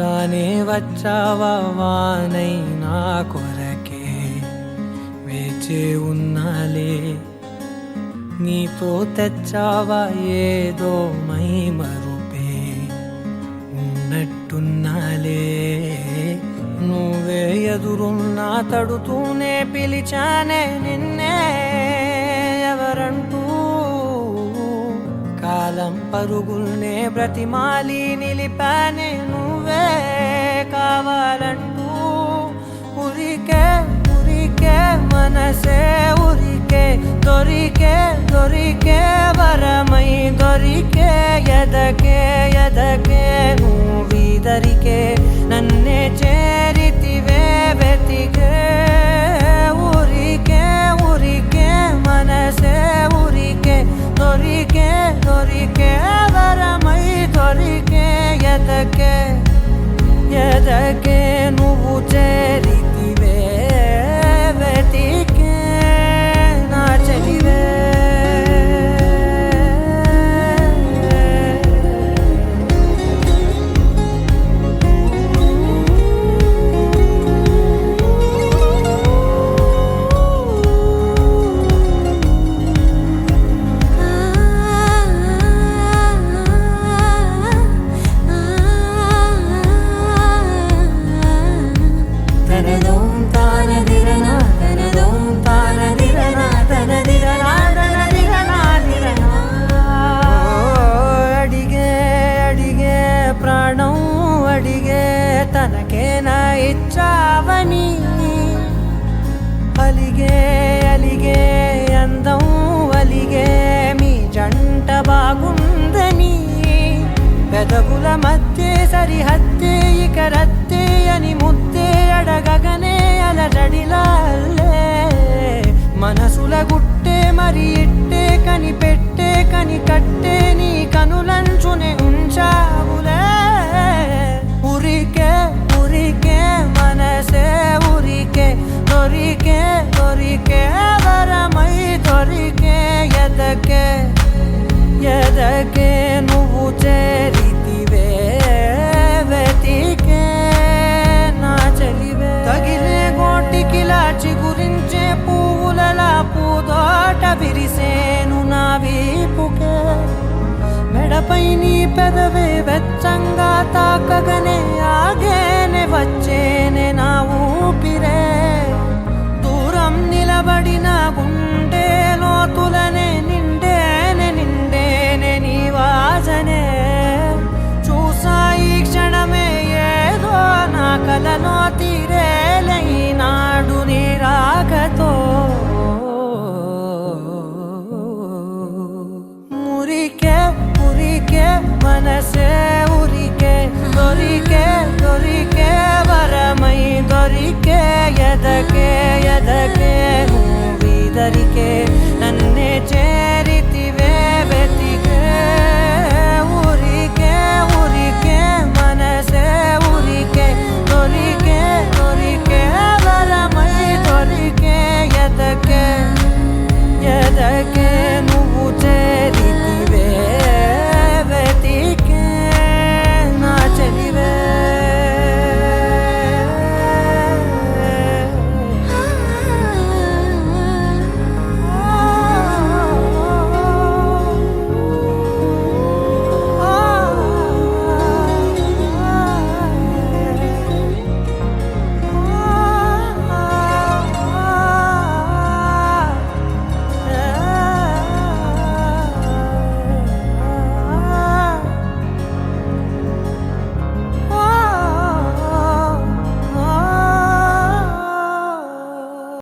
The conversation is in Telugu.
రానే వచ్చావా వానై నా కొరకే వేచే ఉన్నాలే నీతో తెచ్చావా ఏదో మై మరుపే ఉన్నట్టున్నాలే నువ్వే ఎదురున్నా తడుతూనే పిలిచానే నిన్నే ఎవరంటూ కాలం పరుగుల్నే బ్రతిమాలి నిలిపానే నువ్వే కావాలంటూ ఉరికే ఉరికే మనసే ఉరికే దొరికే దొరికే వరమై దొరికే ఎదకే ఎదకే నువ్విదరికే నన్నే చేరితివే వెతికే ఉరికే ఉరికే మనసే ఉరికే దొరికే దొరికే వరమై దొరికే ఎదకే ఎదకే నువ్వు చేరితివే వెతికే నా చెలివే ప్రాణం అడిగే తనకేనా ఇచ్చావని అలిగే అలిగే అందం అలిగే మీ జంట బాగుందని పెదవుల మధ్య సరిహద్దే ఇక రద్దే అని ముద్దే అడగగనే అలజడిలాల్లే మనసుల గుట్టే మరి ఇట్టే కనిపెట్టే కని కట్టే నీ కనులంచునే ఉంచావులే ఉరికే ఉరికే మనసే ఉరికే దొరికే దొరికే వరమై దొరికే ఎదకే ఎదకే నువ్వు చేరితివే వెతికే నా చెలివే తగిలే గోటికిలా చిగురించే పువ్వులలా పూదోట విరిసేను నా వీపుకే మెడపై నీ పెదవే వెచ్చంగా తాకగనే ఆగేనే వచ్చేనే నా ఊపిరే దూరం నిలబడిన గుండె లోతులనే నిండేనే నిండేనే నీ వాసనే చూసా ఈ క్షణమే ఏదో నా కలలో తీరేలే నాడు నీ రాకతో మురికే ఉరికే మనసే ఉరికే దొరికే దొరికే వరమై దొరికే ఎదకే ఎదకే నువ్విదరికే